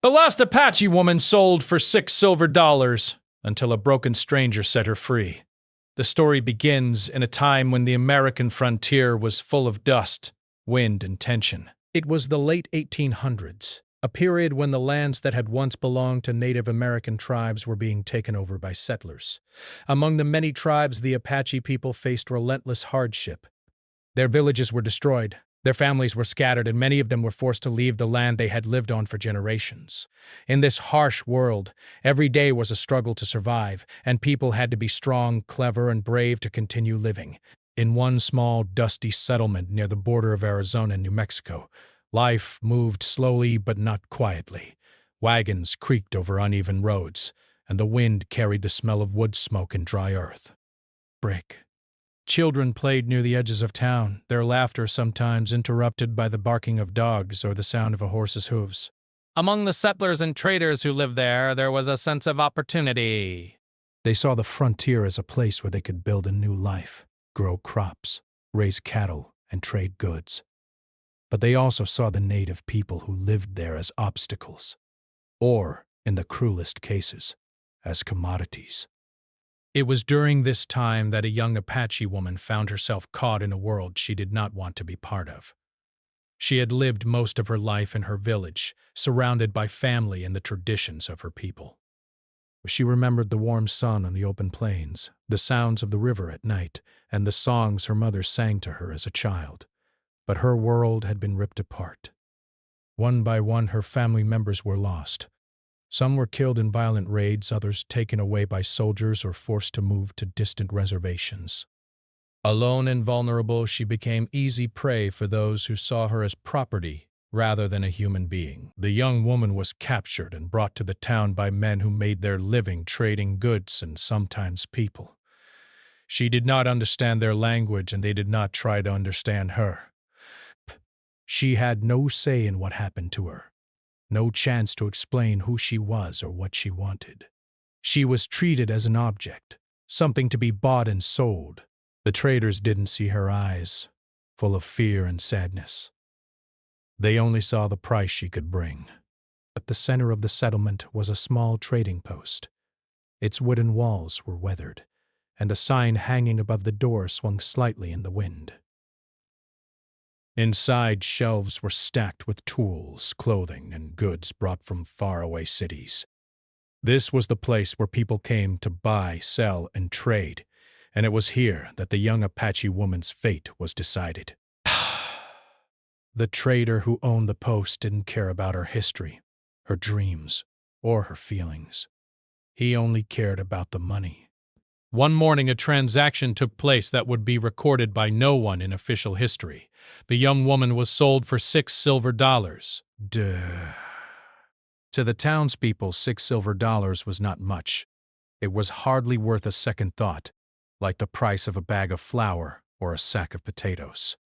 The last Apache woman sold for $6 silver until a broken stranger set her free. The story begins in a time when the American frontier was full of dust, wind, and tension. It was the late 1800s, a period when the lands that had once belonged to Native American tribes were being taken over by settlers. Among the many tribes, the Apache people faced relentless hardship. Their villages were destroyed, their families were scattered, and many of them were forced to leave the land they had lived on for generations. In this harsh world, every day was a struggle to survive, and people had to be strong, clever, and brave to continue living. In one small, dusty settlement near the border of Arizona and New Mexico, life moved slowly but not quietly. Wagons creaked over uneven roads, and the wind carried the smell of wood smoke and dry earth. Brick. Children played near the edges of town, their laughter sometimes interrupted by the barking of dogs or the sound of a horse's hooves. Among the settlers and traders who lived there was a sense of opportunity. They saw the frontier as a place where they could build a new life, grow crops, raise cattle, and trade goods. But they also saw the native people who lived there as obstacles, or, in the cruelest cases, as commodities. It was during this time that a young Apache woman found herself caught in a world she did not want to be part of. She had lived most of her life in her village, surrounded by family and the traditions of her people. She remembered the warm sun on the open plains, the sounds of the river at night, and the songs her mother sang to her as a child. But her world had been ripped apart. One by one, her family members were lost. Some were killed in violent raids, others taken away by soldiers or forced to move to distant reservations. Alone and vulnerable, she became easy prey for those who saw her as property rather than a human being. The young woman was captured and brought to the town by men who made their living trading goods and sometimes people. She did not understand their language, and they did not try to understand her. She had no say in what happened to her. No chance to explain who she was or what she wanted. She was treated as an object, something to be bought and sold. The traders didn't see her eyes, full of fear and sadness. They only saw the price she could bring. At the center of the settlement was a small trading post. Its wooden walls were weathered, and a sign hanging above the door swung slightly in the wind. Inside, shelves were stacked with tools, clothing, and goods brought from faraway cities. This was the place where people came to buy, sell, and trade, and it was here that the young Apache woman's fate was decided. The trader who owned the post didn't care about her history, her dreams, or her feelings. He only cared about the money. One morning, a transaction took place that would be recorded by no one in official history. The young woman was sold for $6 silver. Duh. To the townspeople, $6 silver was not much. It was hardly worth a second thought, like the price of a bag of flour or a sack of potatoes.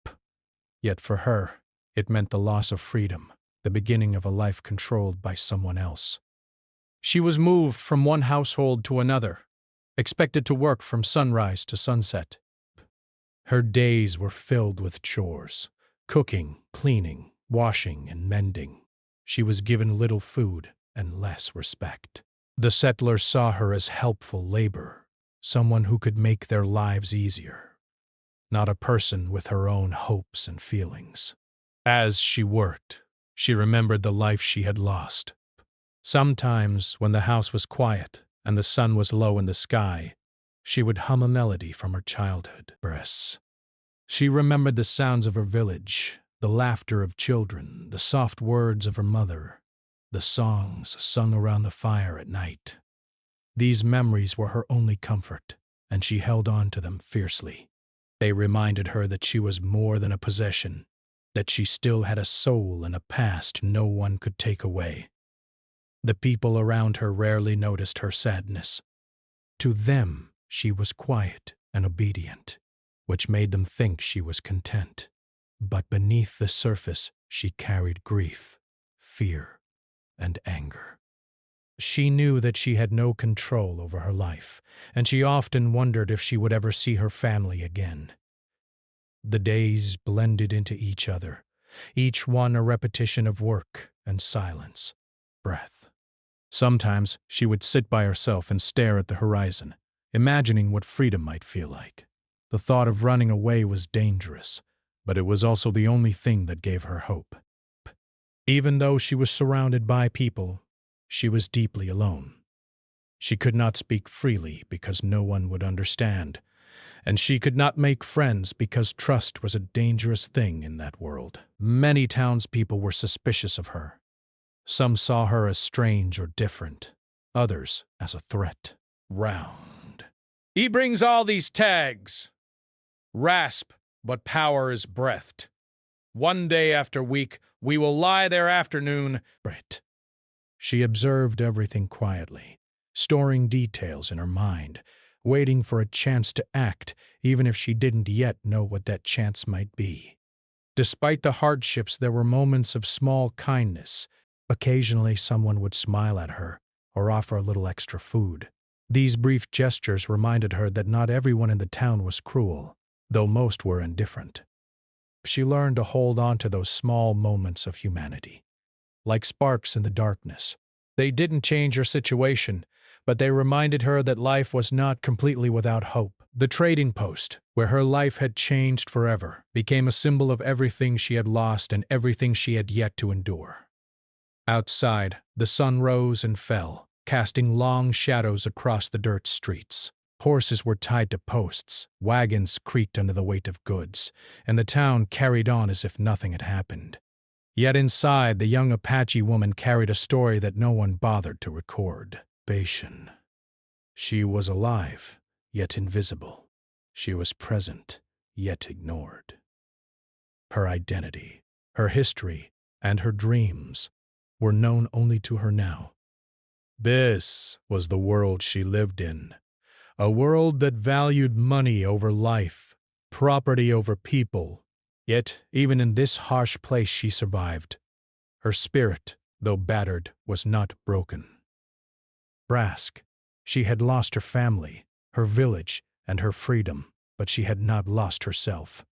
Yet for her, it meant the loss of freedom, the beginning of a life controlled by someone else. She was moved from one household to another, expected to work from sunrise to sunset. Her days were filled with chores, cooking, cleaning, washing, and mending. She was given little food and less respect. The settlers saw her as helpful labor, someone who could make their lives easier, not a person with her own hopes and feelings. As she worked, she remembered the life she had lost. Sometimes, when the house was quiet and the sun was low in the sky, she would hum a melody from her childhood breasts. She remembered the sounds of her village, the laughter of children, the soft words of her mother, the songs sung around the fire at night. These memories were her only comfort, and she held on to them fiercely. They reminded her that she was more than a possession, that she still had a soul and a past no one could take away. The people around her rarely noticed her sadness. To them, she was quiet and obedient, which made them think she was content. But beneath the surface, she carried grief, fear, and anger. She knew that she had no control over her life, and she often wondered if she would ever see her family again. The days blended into each other, each one a repetition of work and silence. breath. Sometimes she would sit by herself and stare at the horizon, imagining what freedom might feel like. The thought of running away was dangerous, but it was also the only thing that gave her hope. Even though she was surrounded by people, she was deeply alone. She could not speak freely because no one would understand, and she could not make friends because trust was a dangerous thing in that world. Many townspeople were suspicious of her. Some saw her as strange or different, others as a threat. Round. He brings all these tags. Rasp, but power is breathed. One day after week, we will lie there afternoon. Brett. She observed everything quietly, storing details in her mind, waiting for a chance to act, even if she didn't yet know what that chance might be. Despite the hardships, there were moments of small kindness. Occasionally, someone would smile at her or offer a little extra food. These brief gestures reminded her that not everyone in the town was cruel, though most were indifferent. She learned to hold on to those small moments of humanity. Like sparks in the darkness, they didn't change her situation, but they reminded her that life was not completely without hope. The trading post, where her life had changed forever, became a symbol of everything she had lost and everything she had yet to endure. Outside, the sun rose and fell, casting long shadows across the dirt streets. Horses were tied to posts, wagons creaked under the weight of goods, and the town carried on as if nothing had happened. Yet inside, the young Apache woman carried a story that no one bothered to record. Bashan. She was alive, yet invisible. She was present, yet ignored. Her identity, her history, and her dreams were known only to her now. This was the world she lived in, a world that valued money over life, property over people. Yet, even in this harsh place she survived. Her spirit, though battered, was not broken. Brask. She had lost her family, her village, and her freedom, but she had not lost herself.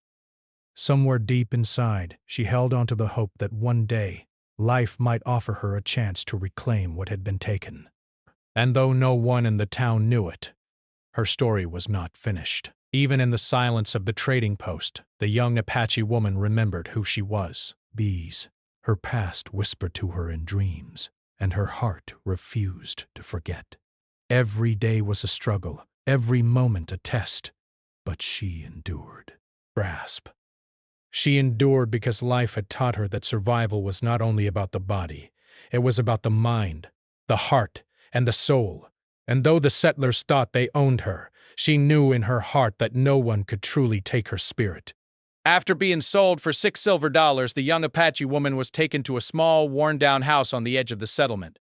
Somewhere deep inside, she held on to the hope that one day, life might offer her a chance to reclaim what had been taken. And though no one in the town knew it, her story was not finished. Even in the silence of the trading post, the young Apache woman remembered who she was. Bees. Her past whispered to her in dreams, and her heart refused to forget. Every day was a struggle, every moment a test, but she endured. Grasp. She endured because life had taught her that survival was not only about the body, it was about the mind, the heart, and the soul. And though the settlers thought they owned her, she knew in her heart that no one could truly take her spirit. After being sold for $6, the young Apache woman was taken to a small, worn-down house on the edge of the settlement.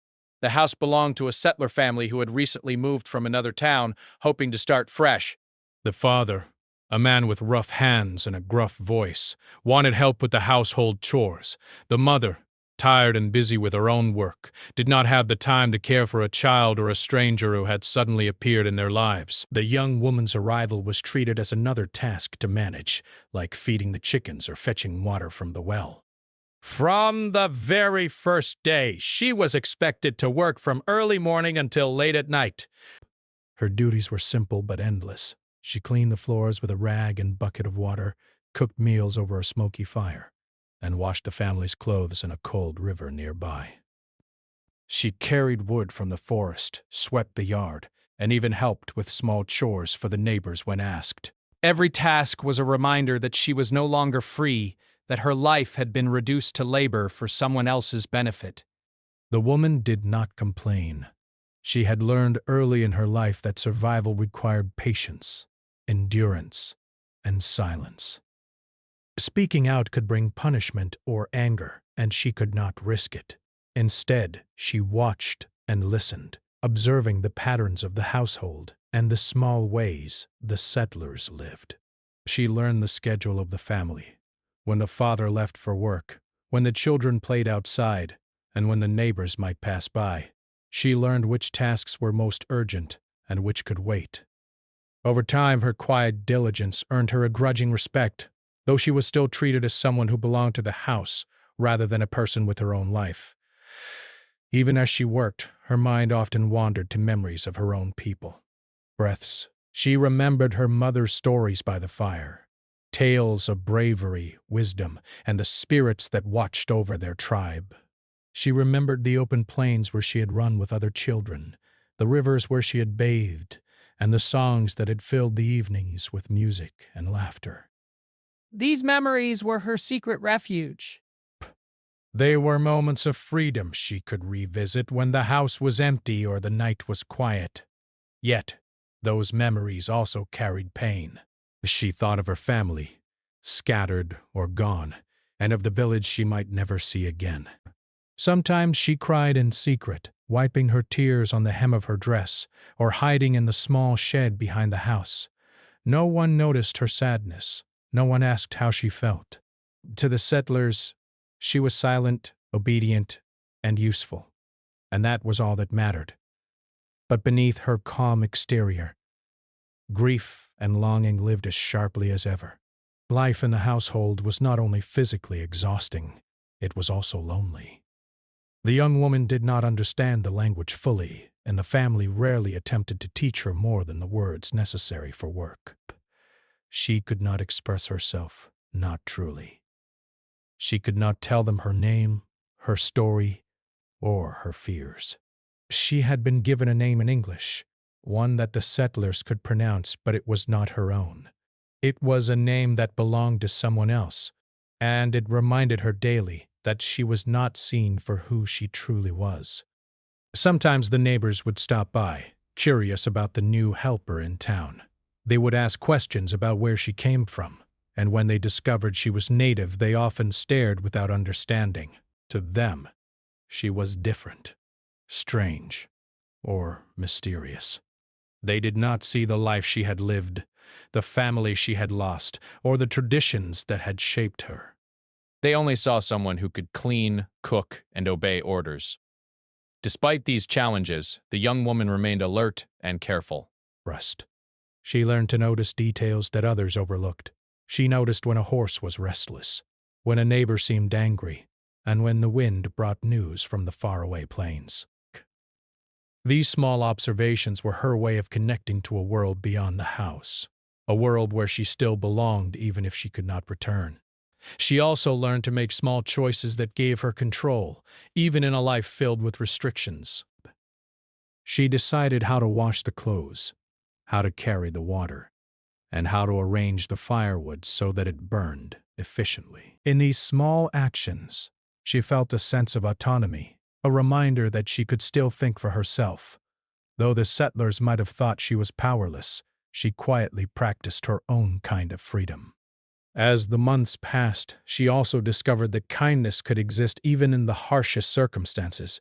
The house belonged to a settler family who had recently moved from another town, hoping to start fresh. The father, a man with rough hands and a gruff voice, wanted help with the household chores. The mother, tired and busy with her own work, did not have the time to care for a child or a stranger who had suddenly appeared in their lives. The young woman's arrival was treated as another task to manage, like feeding the chickens or fetching water from the well. From the very first day, she was expected to work from early morning until late at night. Her duties were simple but endless. She cleaned the floors with a rag and bucket of water, cooked meals over a smoky fire, and washed the family's clothes in a cold river nearby. She carried wood from the forest, swept the yard, and even helped with small chores for the neighbors when asked. Every task was a reminder that she was no longer free, that her life had been reduced to labor for someone else's benefit. The woman did not complain. She had learned early in her life that survival required patience, endurance, and silence. Speaking out could bring punishment or anger, and she could not risk it. Instead, she watched and listened, observing the patterns of the household and the small ways the settlers lived. She learned the schedule of the family, when the father left for work, when the children played outside, and when the neighbors might pass by. She learned which tasks were most urgent and which could wait. Over time, her quiet diligence earned her a grudging respect, though she was still treated as someone who belonged to the house rather than a person with her own life. Even as she worked, her mind often wandered to memories of her own people. Breaths. She remembered her mother's stories by the fire, tales of bravery, wisdom, and the spirits that watched over their tribe. She remembered the open plains where she had run with other children, the rivers where she had bathed, and the songs that had filled the evenings with music and laughter. These memories were her secret refuge. They were moments of freedom she could revisit when the house was empty or the night was quiet. Yet, those memories also carried pain. She thought of her family, scattered or gone, and of the village she might never see again. Sometimes she cried in secret, wiping her tears on the hem of her dress or hiding in the small shed behind the house. No one noticed her sadness. No one asked how she felt. To the settlers, she was silent, obedient, and useful, and that was all that mattered. But beneath her calm exterior, grief and longing lived as sharply as ever. Life in the household was not only physically exhausting, it was also lonely. The young woman did not understand the language fully, and the family rarely attempted to teach her more than the words necessary for work. She could not express herself, not truly. She could not tell them her name, her story, or her fears. She had been given a name in English, one that the settlers could pronounce, but it was not her own. It was a name that belonged to someone else, and it reminded her daily that she was not seen for who she truly was. Sometimes the neighbors would stop by, curious about the new helper in town. They would ask questions about where she came from, and when they discovered she was native, they often stared without understanding. To them, she was different, strange, or mysterious. They did not see the life she had lived, the family she had lost, or the traditions that had shaped her. They only saw someone who could clean, cook, and obey orders. Despite these challenges, the young woman remained alert and careful. Rest. She learned to notice details that others overlooked. She noticed when a horse was restless, when a neighbor seemed angry, and when the wind brought news from the faraway plains. These small observations were her way of connecting to a world beyond the house, a world where she still belonged even if she could not return. She also learned to make small choices that gave her control, even in a life filled with restrictions. She decided how to wash the clothes, how to carry the water, and how to arrange the firewood so that it burned efficiently. In these small actions, she felt a sense of autonomy, a reminder that she could still think for herself. Though the settlers might have thought she was powerless, she quietly practiced her own kind of freedom. As the months passed, she also discovered that kindness could exist even in the harshest circumstances.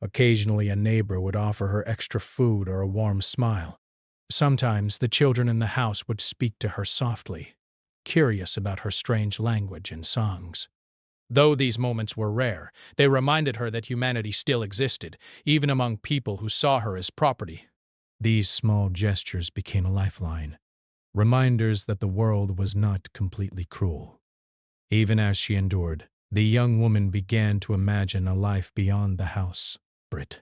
Occasionally, a neighbor would offer her extra food or a warm smile. Sometimes the children in the house would speak to her softly, curious about her strange language and songs. Though these moments were rare, they reminded her that humanity still existed, even among people who saw her as property. These small gestures became a lifeline, reminders that the world was not completely cruel. Even as she endured, the young woman began to imagine a life beyond the house. Brit.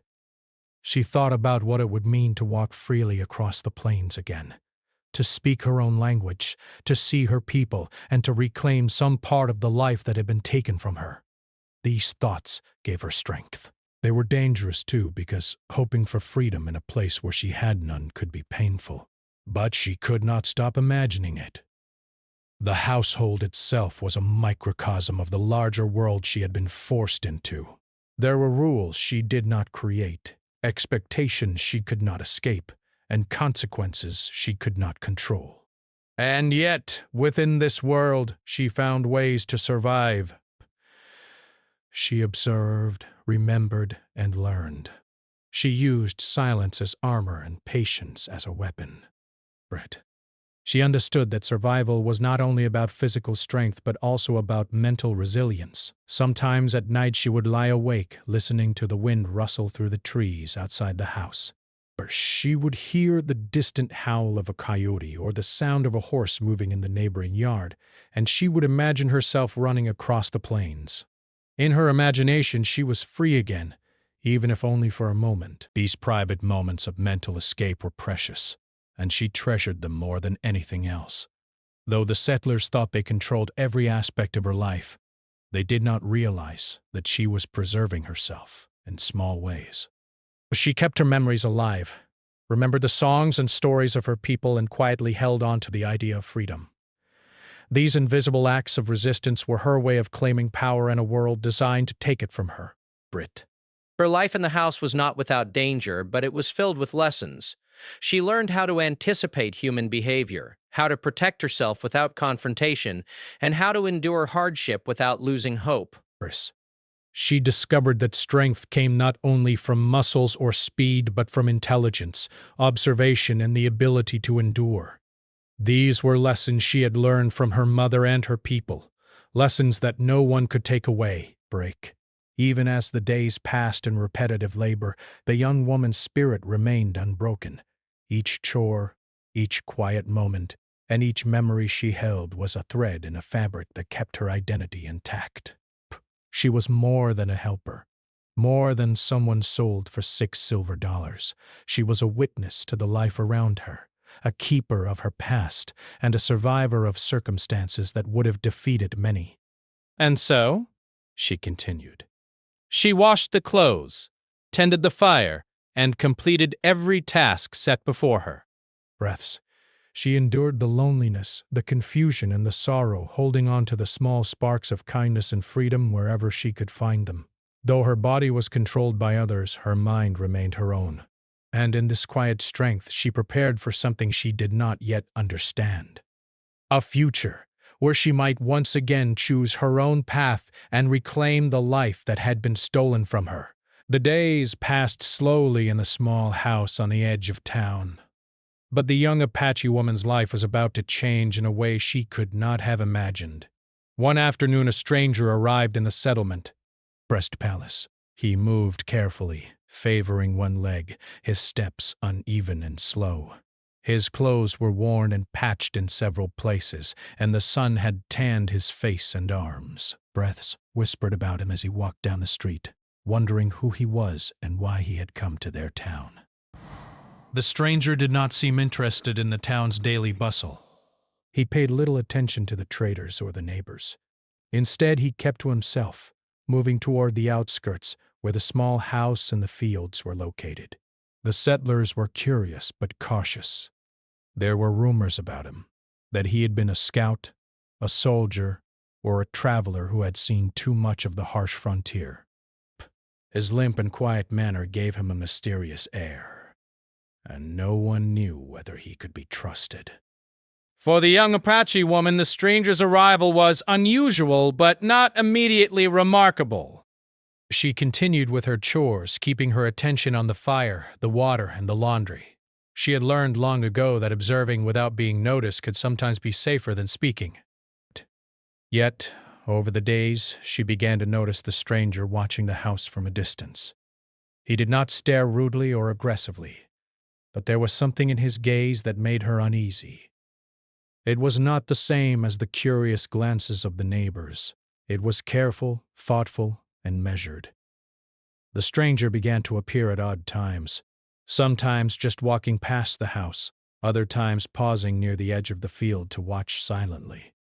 She thought about what it would mean to walk freely across the plains again, to speak her own language, to see her people, and to reclaim some part of the life that had been taken from her. These thoughts gave her strength. They were dangerous, too, because hoping for freedom in a place where she had none could be painful. But she could not stop imagining it. The household itself was a microcosm of the larger world she had been forced into. There were rules she did not create, expectations she could not escape, and consequences she could not control. And yet, within this world, she found ways to survive. She observed, remembered, and learned. She used silence as armor and patience as a weapon. Brett. She understood that survival was not only about physical strength but also about mental resilience. Sometimes at night she would lie awake, listening to the wind rustle through the trees outside the house. Or she would hear the distant howl of a coyote or the sound of a horse moving in the neighboring yard, and she would imagine herself running across the plains. In her imagination she was free again, even if only for a moment. These private moments of mental escape were precious, and she treasured them more than anything else. Though the settlers thought they controlled every aspect of her life, they did not realize that she was preserving herself in small ways. She kept her memories alive, remembered the songs and stories of her people, and quietly held on to the idea of freedom. These invisible acts of resistance were her way of claiming power in a world designed to take it from her. Brit. Her life in the house was not without danger, but it was filled with lessons. She learned how to anticipate human behavior, how to protect herself without confrontation, and how to endure hardship without losing hope. She discovered that strength came not only from muscles or speed, but from intelligence, observation, and the ability to endure. These were lessons she had learned from her mother and her people, lessons that no one could take away. Even as the days passed in repetitive labor, the young woman's spirit remained unbroken. Each chore, each quiet moment, and each memory she held was a thread in a fabric that kept her identity intact. She was more than a helper, more than someone sold for $6 silver. She was a witness to the life around her, a keeper of her past, and a survivor of circumstances that would have defeated many. And so, she continued, she washed the clothes, tended the fire, and completed every task set before her. She endured the loneliness, the confusion, and the sorrow, holding on to the small sparks of kindness and freedom wherever she could find them. Though her body was controlled by others, her mind remained her own. And in this quiet strength, she prepared for something she did not yet understand. A future where she might once again choose her own path and reclaim the life that had been stolen from her. The days passed slowly in the small house on the edge of town. But the young Apache woman's life was about to change in a way she could not have imagined. One afternoon, a stranger arrived in the settlement. Palace. He moved carefully, favoring one leg, his steps uneven and slow. His clothes were worn and patched in several places, and the sun had tanned his face and arms. Breaths whispered about him as he walked down the street, wondering who he was and why he had come to their town. The stranger did not seem interested in the town's daily bustle. He paid little attention to the traders or the neighbors. Instead, he kept to himself, moving toward the outskirts where the small house and the fields were located. The settlers were curious but cautious. There were rumors about him, that he had been a scout, a soldier, or a traveler who had seen too much of the harsh frontier. His limp and quiet manner gave him a mysterious air, and no one knew whether he could be trusted. For the young Apache woman, the stranger's arrival was unusual, but not immediately remarkable. She continued with her chores, keeping her attention on the fire, the water, and the laundry. She had learned long ago that observing without being noticed could sometimes be safer than speaking. Yet, over the days, she began to notice the stranger watching the house from a distance. He did not stare rudely or aggressively, but there was something in his gaze that made her uneasy. It was not the same as the curious glances of the neighbors. It was careful, thoughtful, and measured. The stranger began to appear at odd times, sometimes just walking past the house, other times pausing near the edge of the field to watch silently.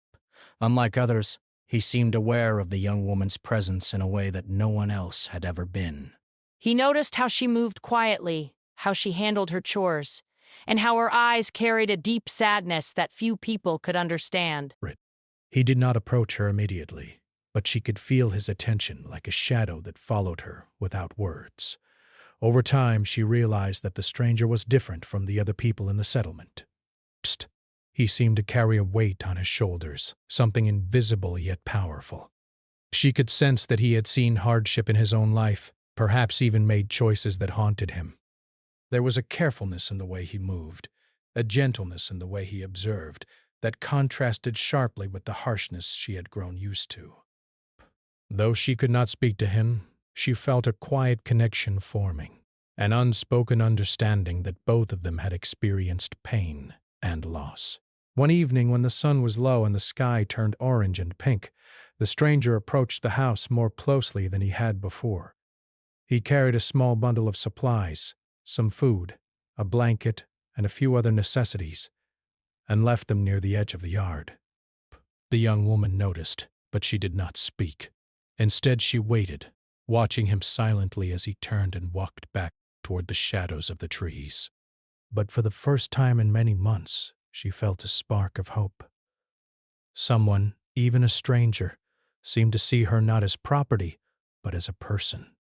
Unlike others, he seemed aware of the young woman's presence in a way that no one else had ever been. He noticed how she moved quietly, how she handled her chores, and how her eyes carried a deep sadness that few people could understand. He did not approach her immediately, but she could feel his attention like a shadow that followed her without words. Over time, she realized that the stranger was different from the other people in the settlement. He seemed to carry a weight on his shoulders, something invisible yet powerful. She could sense that he had seen hardship in his own life, perhaps even made choices that haunted him. There was a carefulness in the way he moved, a gentleness in the way he observed, that contrasted sharply with the harshness she had grown used to. Though she could not speak to him, she felt a quiet connection forming, an unspoken understanding that both of them had experienced pain and loss. One evening, when the sun was low and the sky turned orange and pink, the stranger approached the house more closely than he had before. He carried a small bundle of supplies, some food, a blanket, and a few other necessities, and left them near the edge of the yard. The young woman noticed, but she did not speak. Instead, she waited, watching him silently as he turned and walked back toward the shadows of the trees. But for the first time in many months, she felt a spark of hope. Someone, even a stranger, seemed to see her not as property, but as a person.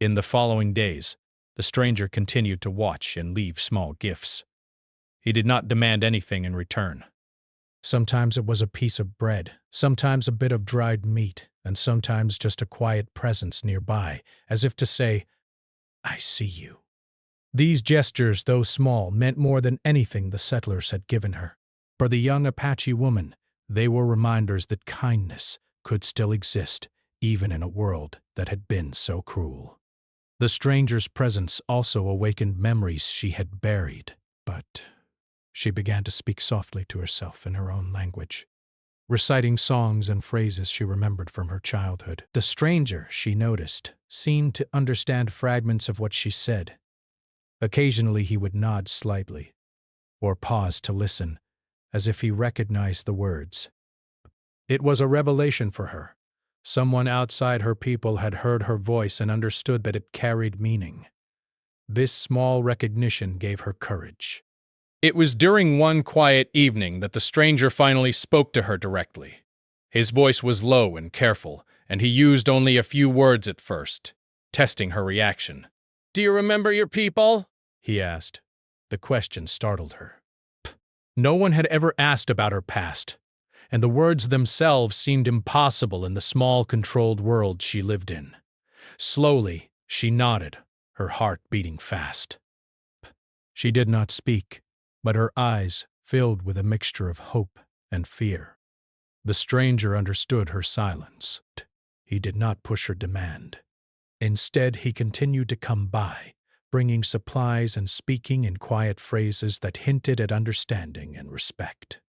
In the following days, the stranger continued to watch and leave small gifts. He did not demand anything in return. Sometimes it was a piece of bread, sometimes a bit of dried meat, and sometimes just a quiet presence nearby, as if to say, "I see you." These gestures, though small, meant more than anything the settlers had given her. For the young Apache woman, they were reminders that kindness could still exist, even in a world that had been so cruel. The stranger's presence also awakened memories she had buried, but she began to speak softly to herself in her own language, reciting songs and phrases she remembered from her childhood. The stranger, she noticed, seemed to understand fragments of what she said. Occasionally he would nod slightly, or pause to listen, as if he recognized the words. It was a revelation for her. Someone outside her people had heard her voice and understood that it carried meaning. This small recognition gave her courage. It was during one quiet evening that the stranger finally spoke to her directly. His voice was low and careful, and he used only a few words at first, testing her reaction. "Do you remember your people?" he asked. The question startled her. No one had ever asked about her past, and the words themselves seemed impossible in the small, controlled world she lived in. Slowly, she nodded, her heart beating fast. She did not speak, but her eyes filled with a mixture of hope and fear. The stranger understood her silence. He did not push her demand. Instead, he continued to come by, bringing supplies and speaking in quiet phrases that hinted at understanding and respect.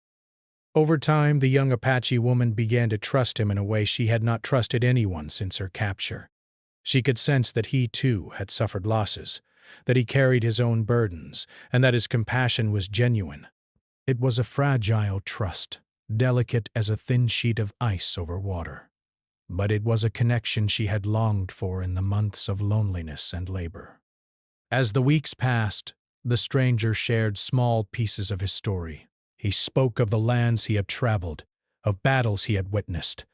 Over time, the young Apache woman began to trust him in a way she had not trusted anyone since her capture. She could sense that he, too, had suffered losses, that he carried his own burdens, and that his compassion was genuine. It was a fragile trust, delicate as a thin sheet of ice over water. But it was a connection she had longed for in the months of loneliness and labor. As the weeks passed, the stranger shared small pieces of his story. He spoke of the lands he had traveled, of battles he had witnessed,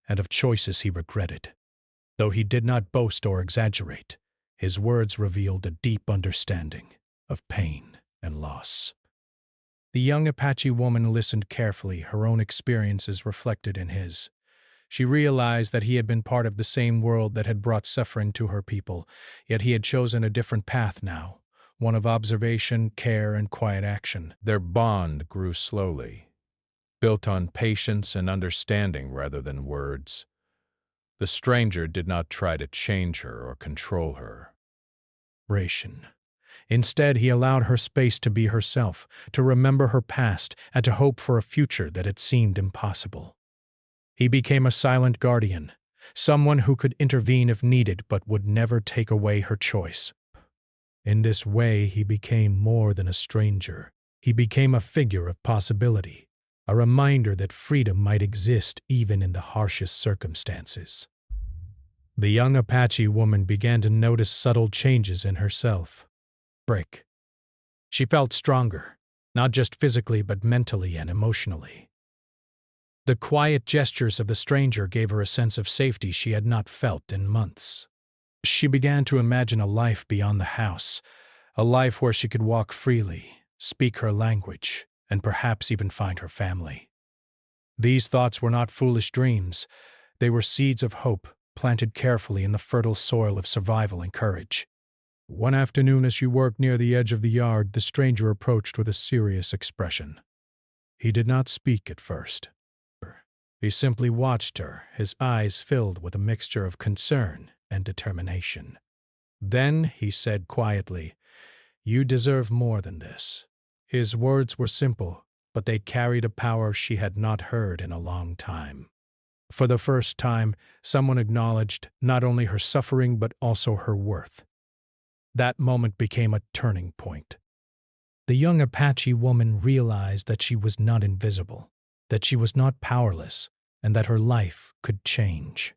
and of choices he regretted. Though he did not boast or exaggerate, his words revealed a deep understanding of pain and loss. The young Apache woman listened carefully, her own experiences reflected in his. She realized that he had been part of the same world that had brought suffering to her people, yet he had chosen a different path now, one of observation, care, and quiet action. Their bond grew slowly, built on patience and understanding rather than words. The stranger did not try to change her or control her. Instead, he allowed her space to be herself, to remember her past, and to hope for a future that had seemed impossible. He became a silent guardian, someone who could intervene if needed but would never take away her choice. In this way, he became more than a stranger. He became a figure of possibility, a reminder that freedom might exist even in the harshest circumstances. The young Apache woman began to notice subtle changes in herself. She felt stronger, not just physically but mentally and emotionally. The quiet gestures of the stranger gave her a sense of safety she had not felt in months. She began to imagine a life beyond the house, a life where she could walk freely, speak her language, and perhaps even find her family. These thoughts were not foolish dreams. They were seeds of hope, planted carefully in the fertile soil of survival and courage. One afternoon, as she worked near the edge of the yard, the stranger approached with a serious expression. He did not speak at first. He simply watched her, his eyes filled with a mixture of concern and determination. Then he said quietly, "You deserve more than this." His words were simple, but they carried a power she had not heard in a long time. For the first time, someone acknowledged not only her suffering but also her worth. That moment became a turning point. The young Apache woman realized that she was not invisible, that she was not powerless, and that her life could change.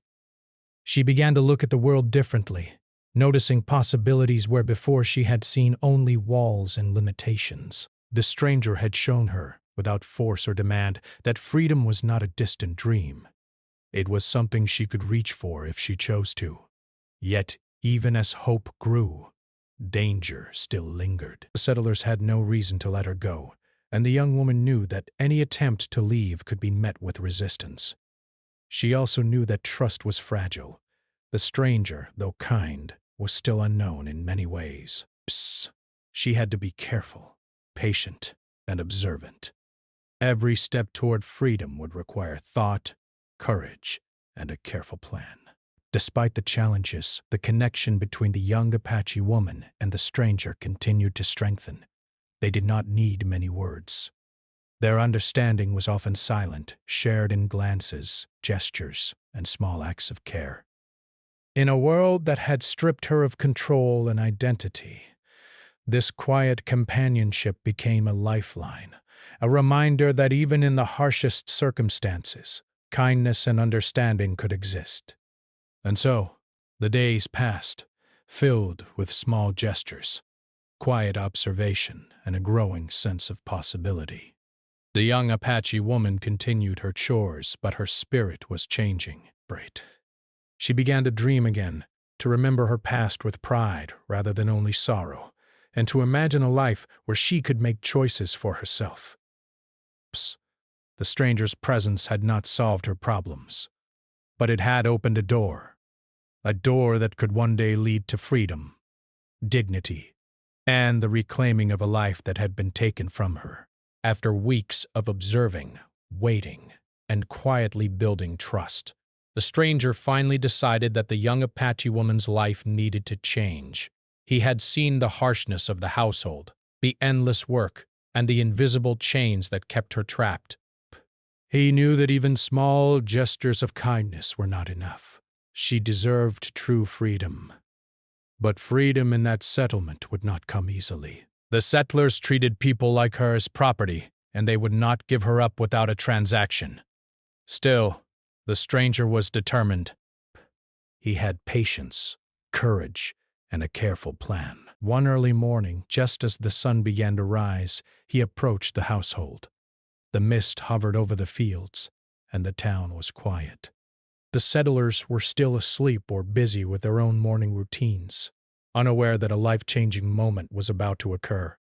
She began to look at the world differently, noticing possibilities where before she had seen only walls and limitations. The stranger had shown her, without force or demand, that freedom was not a distant dream. It was something she could reach for if she chose to. Yet, even as hope grew, danger still lingered. The settlers had no reason to let her go, and the young woman knew that any attempt to leave could be met with resistance. She also knew that trust was fragile. The stranger, though kind, was still unknown in many ways. Psst. She had to be careful, patient, and observant. Every step toward freedom would require thought, courage, and a careful plan. Despite the challenges, the connection between the young Apache woman and the stranger continued to strengthen. They did not need many words. Their understanding was often silent, shared in glances, gestures, and small acts of care. In a world that had stripped her of control and identity, this quiet companionship became a lifeline, a reminder that even in the harshest circumstances, kindness and understanding could exist. And so, the days passed, filled with small gestures, quiet observation, and a growing sense of possibility. The young Apache woman continued her chores, but her spirit was changing. She began to dream again, to remember her past with pride rather than only sorrow, and to imagine a life where she could make choices for herself. The stranger's presence had not solved her problems, but it had opened a door that could one day lead to freedom, dignity, and the reclaiming of a life that had been taken from her. After weeks of observing, waiting, and quietly building trust, the stranger finally decided that the young Apache woman's life needed to change. He had seen the harshness of the household, the endless work, and the invisible chains that kept her trapped. He knew that even small gestures of kindness were not enough. She deserved true freedom. But freedom in that settlement would not come easily. The settlers treated people like her as property, and they would not give her up without a transaction. Still, the stranger was determined. He had patience, courage, and a careful plan. One early morning, just as the sun began to rise, he approached the household. The mist hovered over the fields, and the town was quiet. The settlers were still asleep or busy with their own morning routines, unaware that a life-changing moment was about to occur.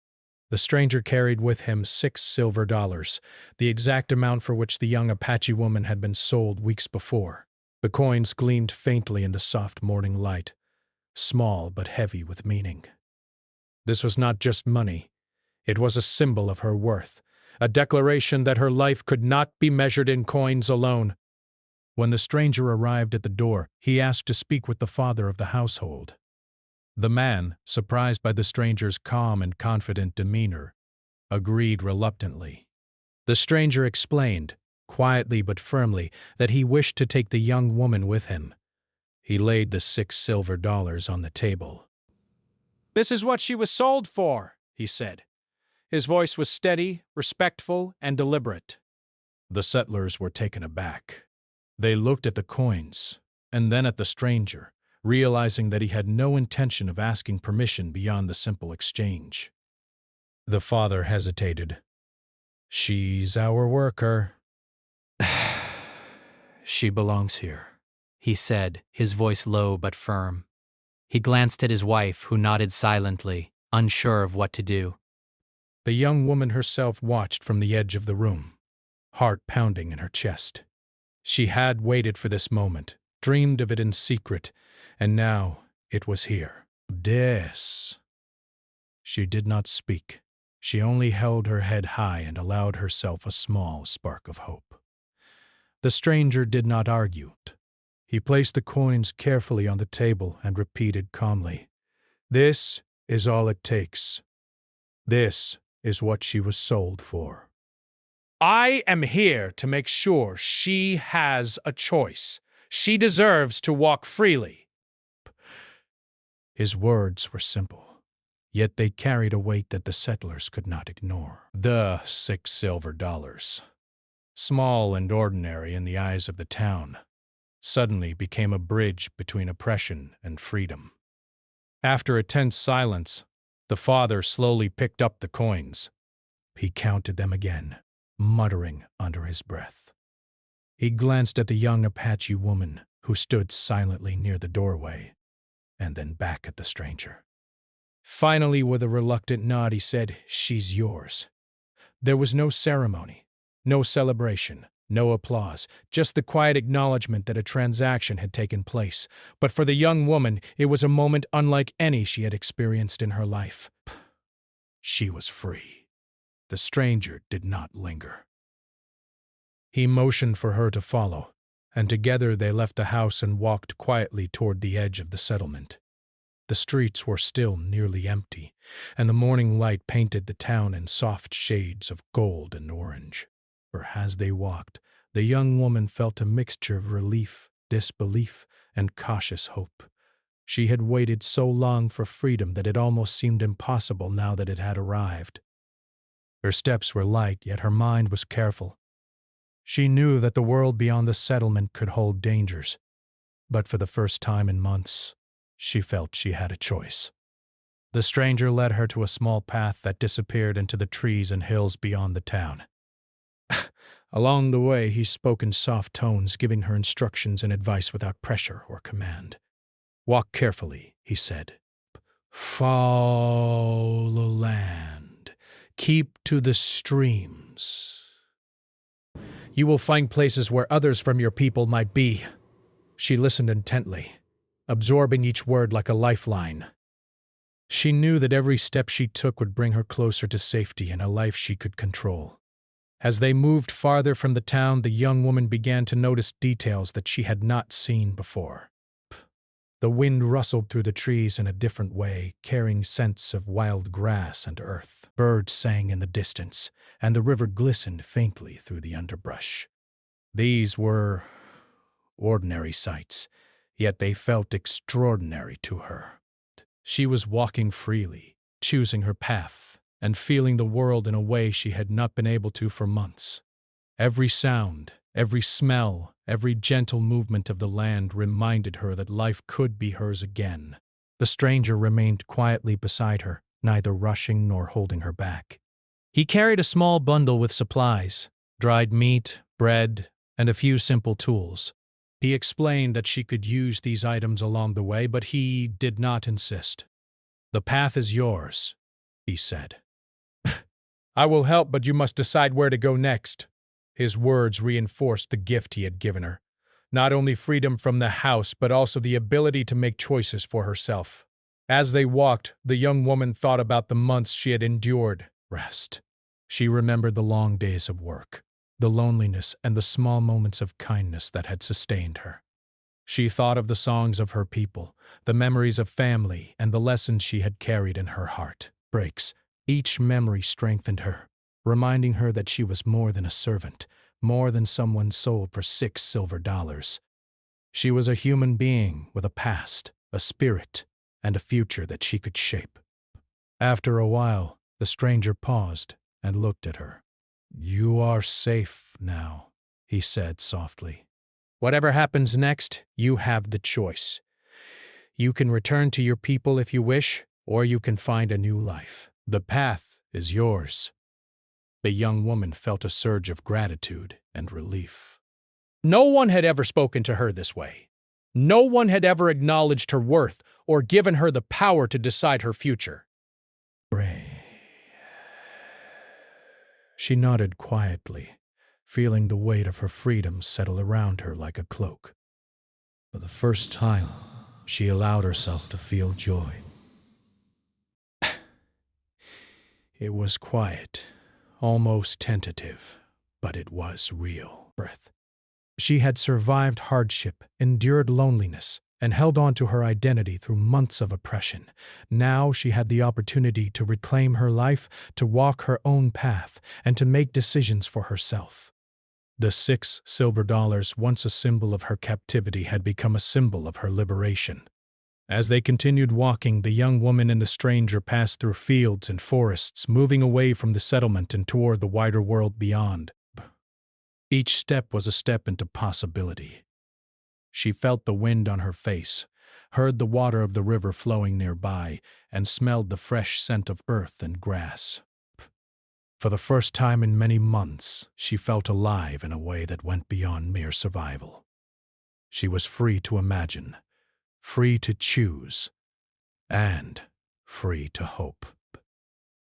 The stranger carried with him $6 silver, the exact amount for which the young Apache woman had been sold weeks before. The coins gleamed faintly in the soft morning light, small but heavy with meaning. This was not just money. It was a symbol of her worth, a declaration that her life could not be measured in coins alone. When the stranger arrived at the door, he asked to speak with the father of the household. The man, surprised by the stranger's calm and confident demeanor, agreed reluctantly. The stranger explained, quietly but firmly, that he wished to take the young woman with him. He laid the $6 silver on the table. "This is what she was sold for," he said. His voice was steady, respectful, and deliberate. The settlers were taken aback. They looked at the coins, and then at the stranger, realizing that he had no intention of asking permission beyond the simple exchange. The father hesitated. "She's our worker." "She belongs here," he said, his voice low but firm. He glanced at his wife, who nodded silently, unsure of what to do. The young woman herself watched from the edge of the room, heart pounding in her chest. She had waited for this moment, dreamed of it in secret, and now it was here. This. She did not speak. She only held her head high and allowed herself a small spark of hope. The stranger did not argue. He placed the coins carefully on the table and repeated calmly, "This is all it takes. This is what she was sold for." I am here to make sure she has a choice. She deserves to walk freely. His words were simple, yet they carried a weight that the settlers could not ignore. The $6 small and ordinary in the eyes of the town, suddenly became a bridge between oppression and freedom. After a tense silence, the father slowly picked up the coins. He counted them again, muttering under his breath. He glanced at the young Apache woman who stood silently near the doorway, and then back at the stranger. Finally, with a reluctant nod, he said, "She's yours." There was no ceremony, no celebration, no applause, just the quiet acknowledgement that a transaction had taken place. But for the young woman, it was a moment unlike any she had experienced in her life. She was free. The stranger did not linger. He motioned for her to follow, and together they left the house and walked quietly toward the edge of the settlement. The streets were still nearly empty, and the morning light painted the town in soft shades of gold and orange. For as they walked, the young woman felt a mixture of relief, disbelief, and cautious hope. She had waited so long for freedom that it almost seemed impossible now that it had arrived. Her steps were light, yet her mind was careful. She knew that the world beyond the settlement could hold dangers, but for the first time in months, she felt she had a choice. The stranger led her to a small path that disappeared into the trees and hills beyond the town. Along the way, he spoke in soft tones, giving her instructions and advice without pressure or command. "Walk carefully," he said. "Follow the land. Keep to the streams. You will find places where others from your people might be." She listened intently, absorbing each word like a lifeline. She knew that every step she took would bring her closer to safety and a life she could control. As they moved farther from the town, the young woman began to notice details that she had not seen before. The wind rustled through the trees in a different way, carrying scents of wild grass and earth. Birds sang in the distance, and the river glistened faintly through the underbrush. These were ordinary sights, yet they felt extraordinary to her. She was walking freely, choosing her path, and feeling the world in a way she had not been able to for months. Every sound, every smell, every gentle movement of the land reminded her that life could be hers again. The stranger remained quietly beside her, neither rushing nor holding her back. He carried a small bundle with supplies, dried meat, bread, and a few simple tools. He explained that she could use these items along the way, but he did not insist. "The path is yours," he said. "I will help, but you must decide where to go next." His words reinforced the gift he had given her. Not only freedom from the house, but also the ability to make choices for herself. As they walked, the young woman thought about the months she had endured. Rest. She remembered the long days of work, the loneliness, and the small moments of kindness that had sustained her. She thought of the songs of her people, the memories of family, and the lessons she had carried in her heart. Breaks. Each memory strengthened her, reminding her that she was more than a servant, more than someone sold for $6. She was a human being with a past, a spirit, and a future that she could shape. After a while, the stranger paused and looked at her. "You are safe now," he said softly. "Whatever happens next, you have the choice. You can return to your people if you wish, or you can find a new life. The path is yours." The young woman felt a surge of gratitude and relief. No one had ever spoken to her this way. No one had ever acknowledged her worth or given her the power to decide her future. She nodded quietly, feeling the weight of her freedom settle around her like a cloak. For the first time, she allowed herself to feel joy. It was quiet, almost tentative, but it was real. Breath. She had survived hardship, endured loneliness, and held on to her identity through months of oppression. Now she had the opportunity to reclaim her life, to walk her own path, and to make decisions for herself. The $6 once a symbol of her captivity, had become a symbol of her liberation. As they continued walking, the young woman and the stranger passed through fields and forests, moving away from the settlement and toward the wider world beyond. Each step was a step into possibility. She felt the wind on her face, heard the water of the river flowing nearby, and smelled the fresh scent of earth and grass. For the first time in many months, she felt alive in a way that went beyond mere survival. She was free to imagine, free to choose, and free to hope.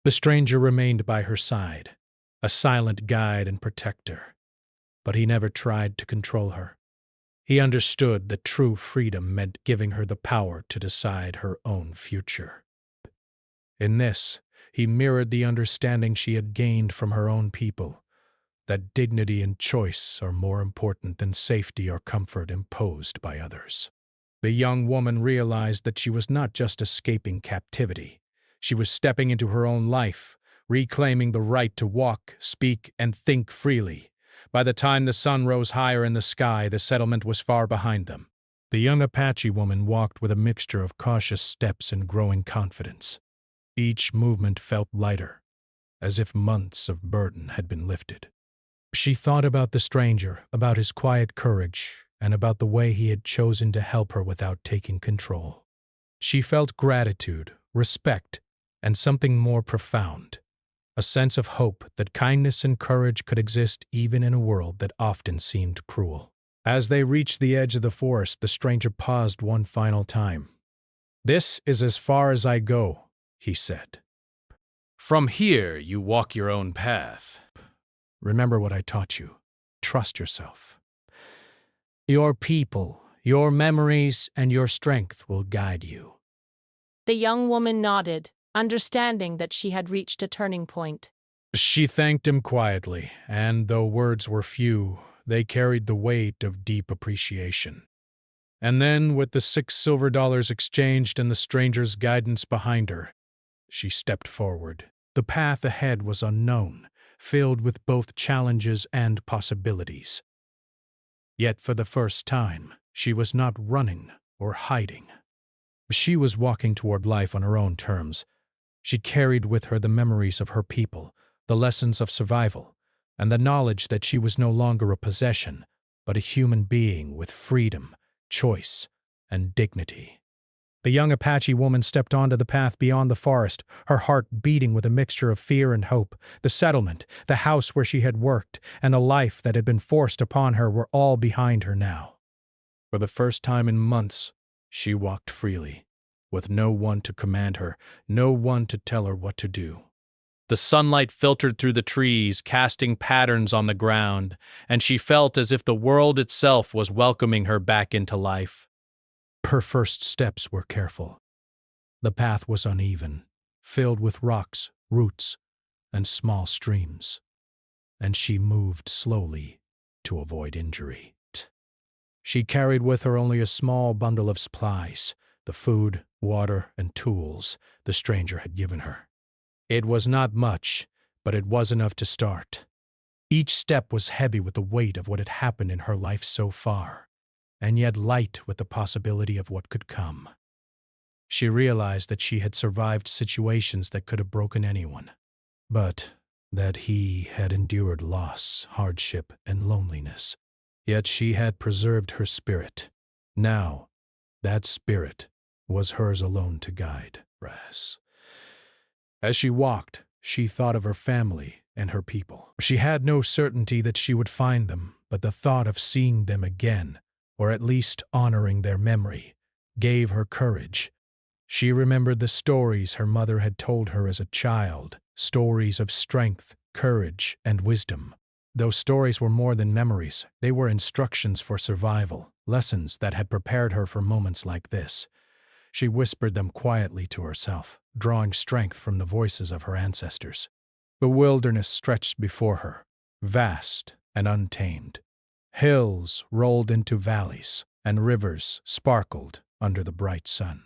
The stranger remained by her side, a silent guide and protector, but he never tried to control her. He understood that true freedom meant giving her the power to decide her own future. In this, he mirrored the understanding she had gained from her own people, that dignity and choice are more important than safety or comfort imposed by others. The young woman realized that she was not just escaping captivity. She was stepping into her own life, reclaiming the right to walk, speak, and think freely. By the time the sun rose higher in the sky, the settlement was far behind them. The young Apache woman walked with a mixture of cautious steps and growing confidence. Each movement felt lighter, as if months of burden had been lifted. She thought about the stranger, about his quiet courage, and about the way he had chosen to help her without taking control. She felt gratitude, respect, and something more profound, a sense of hope that kindness and courage could exist even in a world that often seemed cruel. As they reached the edge of the forest, the stranger paused one final time. "This is as far as I go," he said. From here, you walk your own path. "Remember what I taught you. Trust yourself. Your people, your memories, and your strength will guide you." The young woman nodded, understanding that she had reached a turning point. She thanked him quietly, and though words were few, they carried the weight of deep appreciation. And then, with the $6 exchanged and the stranger's guidance behind her, she stepped forward. The path ahead was unknown, filled with both challenges and possibilities. Yet for the first time, she was not running or hiding. She was walking toward life on her own terms. She carried with her the memories of her people, the lessons of survival, and the knowledge that she was no longer a possession, but a human being with freedom, choice, and dignity. The young Apache woman stepped onto the path beyond the forest, her heart beating with a mixture of fear and hope. The settlement, the house where she had worked, and the life that had been forced upon her were all behind her now. For the first time in months, she walked freely, with no one to command her, no one to tell her what to do. The sunlight filtered through the trees, casting patterns on the ground, and she felt as if the world itself was welcoming her back into life. Her first steps were careful. The path was uneven, filled with rocks, roots, and small streams, and she moved slowly to avoid injury. She carried with her only a small bundle of supplies, the food, water, and tools the stranger had given her. It was not much, but it was enough to start. Each step was heavy with the weight of what had happened in her life so far, and yet light with the possibility of what could come. She realized that she had survived situations that could have broken anyone, but that he had endured loss, hardship, and loneliness. Yet she had preserved her spirit. Now, that spirit was hers alone to guide. As she walked, she thought of her family and her people. She had no certainty that she would find them, but the thought of seeing them again, or at least honoring their memory, gave her courage. She remembered the stories her mother had told her as a child, stories of strength, courage, and wisdom. Those stories were more than memories. They were instructions for survival, lessons that had prepared her for moments like this. She whispered them quietly to herself, drawing strength from the voices of her ancestors. The wilderness stretched before her, vast and untamed. Hills rolled into valleys, and rivers sparkled under the bright sun.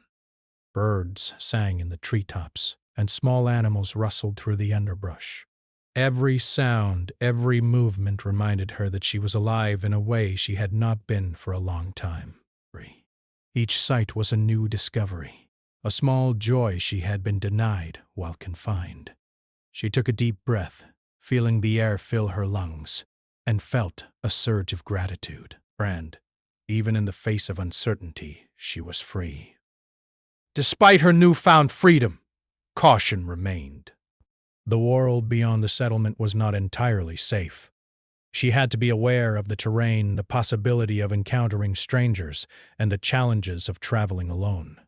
Birds sang in the treetops, and small animals rustled through the underbrush. Every sound, every movement reminded her that she was alive in a way she had not been for a long time. Each sight was a new discovery, a small joy she had been denied while confined. She took a deep breath, feeling the air fill her lungs, and felt a surge of gratitude. And, even in the face of uncertainty, she was free. Despite her newfound freedom, caution remained. The world beyond the settlement was not entirely safe. She had to be aware of the terrain, the possibility of encountering strangers, and the challenges of traveling alone.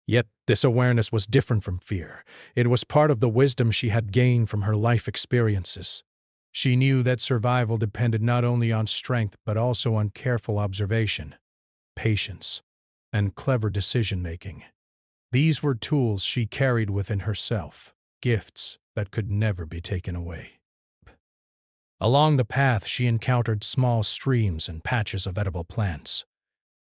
Yet this awareness was different from fear. It was part of the wisdom she had gained from her life experiences. She knew that survival depended not only on strength but also on careful observation, patience, and clever decision-making. These were tools she carried within herself, gifts that could never be taken away. Along the path, she encountered small streams and patches of edible plants.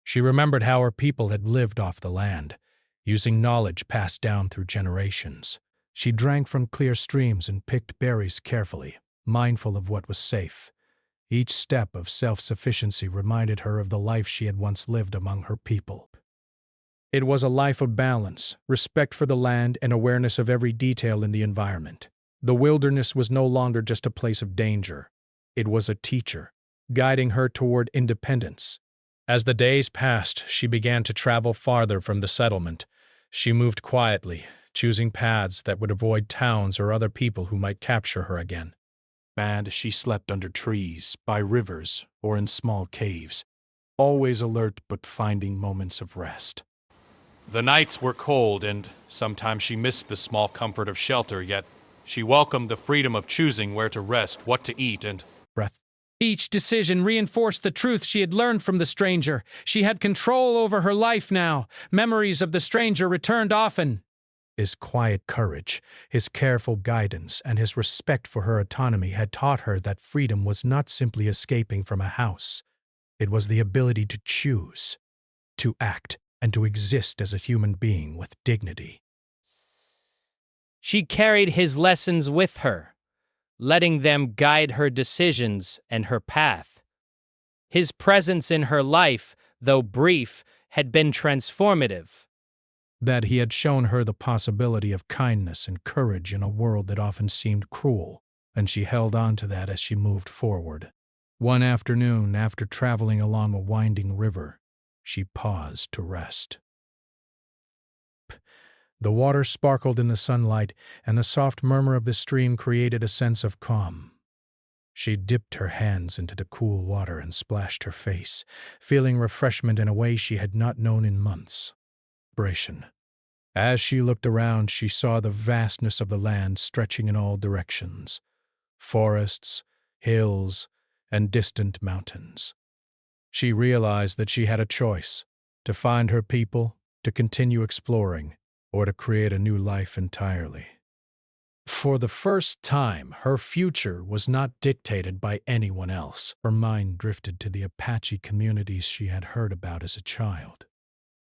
She remembered how her people had lived off the land, using knowledge passed down through generations. She drank from clear streams and picked berries carefully, mindful of what was safe. Each step of self-sufficiency reminded her of the life she had once lived among her people. It was a life of balance, respect for the land, and awareness of every detail in the environment. The wilderness was no longer just a place of danger. It was a teacher, guiding her toward independence. As the days passed, she began to travel farther from the settlement. She moved quietly, choosing paths that would avoid towns or other people who might capture her again. And she slept under trees, by rivers, or in small caves, always alert but finding moments of rest. The nights were cold, and sometimes she missed the small comfort of shelter, yet she welcomed the freedom of choosing where to rest, what to eat, and breath. Each decision reinforced the truth she had learned from the stranger. She had control over her life now. Memories of the stranger returned often. His quiet courage, his careful guidance, and his respect for her autonomy had taught her that freedom was not simply escaping from a house. It was the ability to choose, to act, and to exist as a human being with dignity. She carried his lessons with her, letting them guide her decisions and her path. His presence in her life, though brief, had been transformative. That he had shown her the possibility of kindness and courage in a world that often seemed cruel, and she held on to that as she moved forward. One afternoon, after traveling along a winding river, she paused to rest. The water sparkled in the sunlight, and the soft murmur of the stream created a sense of calm. She dipped her hands into the cool water and splashed her face, feeling refreshment in a way she had not known in months. As she looked around, she saw the vastness of the land stretching in all directions. Forests, hills, and distant mountains. She realized that she had a choice, to find her people, to continue exploring, or to create a new life entirely. For the first time, her future was not dictated by anyone else. Her mind drifted to the Apache communities she had heard about as a child.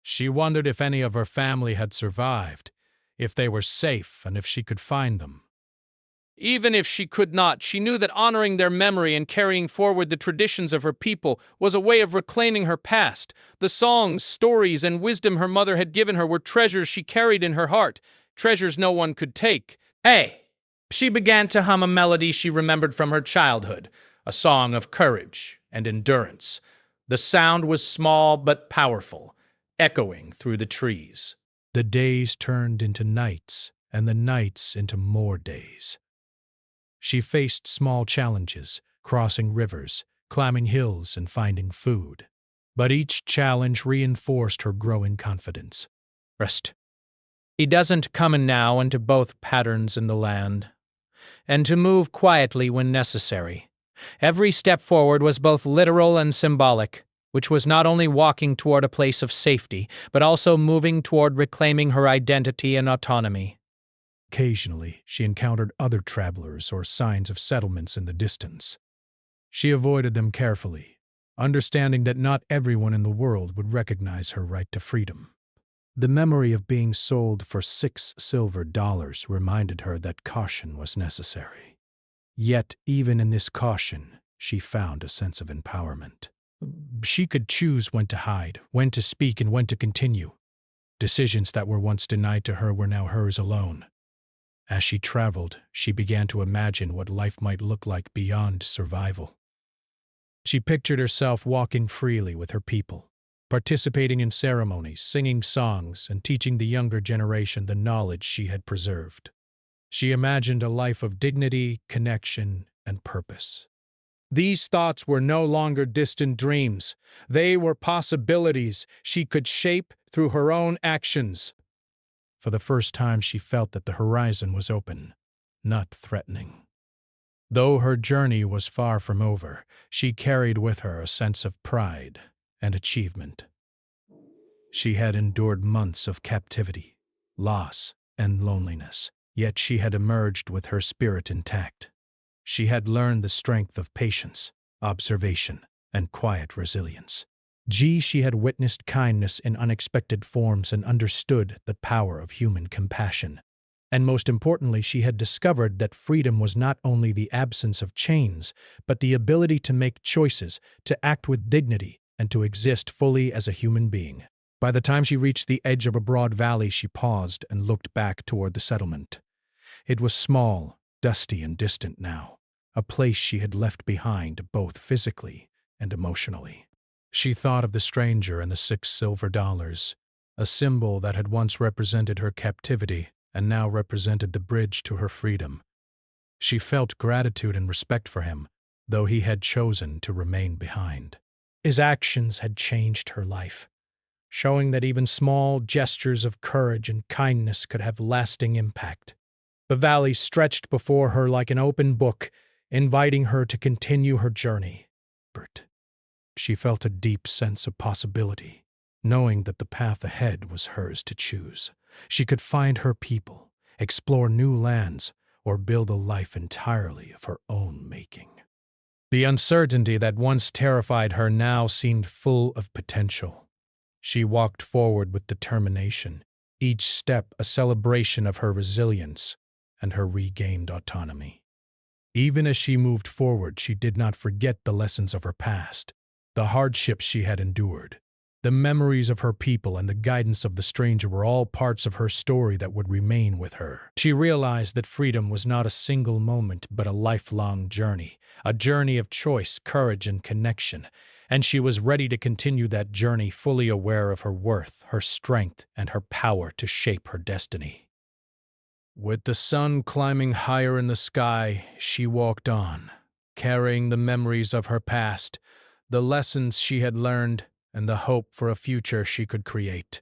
She wondered if any of her family had survived, if they were safe, and if she could find them. Even if she could not, she knew that honoring their memory and carrying forward the traditions of her people was a way of reclaiming her past. The songs, stories, and wisdom her mother had given her were treasures she carried in her heart, treasures no one could take. Hey! She began to hum a melody she remembered from her childhood, a song of courage and endurance. The sound was small but powerful, echoing through the trees. The days turned into nights, and the nights into more days. She faced small challenges, crossing rivers, climbing hills, and finding food. But each challenge reinforced her growing confidence. Rest. He doesn't come in now into both patterns in the land, and to move quietly when necessary. Every step forward was both literal and symbolic, which was not only walking toward a place of safety, but also moving toward reclaiming her identity and autonomy. Occasionally, she encountered other travelers or signs of settlements in the distance. She avoided them carefully, understanding that not everyone in the world would recognize her right to freedom. The memory of being sold for $6 reminded her that caution was necessary. Yet, even in this caution, she found a sense of empowerment. She could choose when to hide, when to speak, and when to continue. Decisions that were once denied to her were now hers alone. As she traveled, she began to imagine what life might look like beyond survival. She pictured herself walking freely with her people, participating in ceremonies, singing songs, and teaching the younger generation the knowledge she had preserved. She imagined a life of dignity, connection, and purpose. These thoughts were no longer distant dreams. They were possibilities she could shape through her own actions. For the first time, she felt that the horizon was open, not threatening. Though her journey was far from over, she carried with her a sense of pride and achievement. She had endured months of captivity, loss, and loneliness, yet she had emerged with her spirit intact. She had learned the strength of patience, observation, and quiet resilience. She had witnessed kindness in unexpected forms and understood the power of human compassion. And most importantly, she had discovered that freedom was not only the absence of chains, but the ability to make choices, to act with dignity, and to exist fully as a human being. By the time she reached the edge of a broad valley, she paused and looked back toward the settlement. It was small, dusty, and distant now, a place she had left behind both physically and emotionally. She thought of the stranger and the $6, a symbol that had once represented her captivity and now represented the bridge to her freedom. She felt gratitude and respect for him, though he had chosen to remain behind. His actions had changed her life, showing that even small gestures of courage and kindness could have lasting impact. The valley stretched before her like an open book, inviting her to continue her journey. She felt a deep sense of possibility, knowing that the path ahead was hers to choose. She could find her people, explore new lands, or build a life entirely of her own making. The uncertainty that once terrified her now seemed full of potential. She walked forward with determination, each step a celebration of her resilience and her regained autonomy. Even as she moved forward, she did not forget the lessons of her past, the hardships she had endured. The memories of her people and the guidance of the stranger were all parts of her story that would remain with her. She realized that freedom was not a single moment but a lifelong journey, a journey of choice, courage, and connection, and she was ready to continue that journey fully aware of her worth, her strength, and her power to shape her destiny. With the sun climbing higher in the sky, she walked on, carrying the memories of her past, the lessons she had learned, and the hope for a future she could create.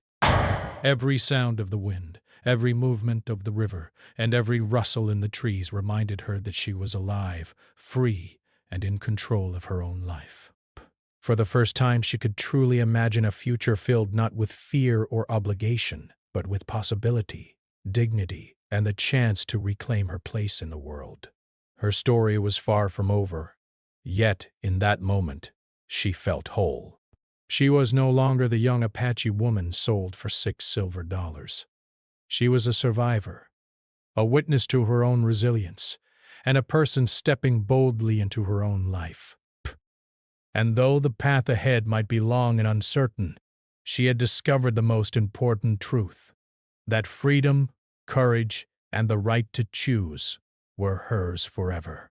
Every sound of the wind, every movement of the river, and every rustle in the trees reminded her that she was alive, free, and in control of her own life. For the first time, she could truly imagine a future filled not with fear or obligation, but with possibility, dignity, and the chance to reclaim her place in the world. Her story was far from over, yet in that moment, she felt whole. She was no longer the young Apache woman sold for $6. She was a survivor, a witness to her own resilience, and a person stepping boldly into her own life. And though the path ahead might be long and uncertain, she had discovered the most important truth, that freedom, courage, and the right to choose were hers forever.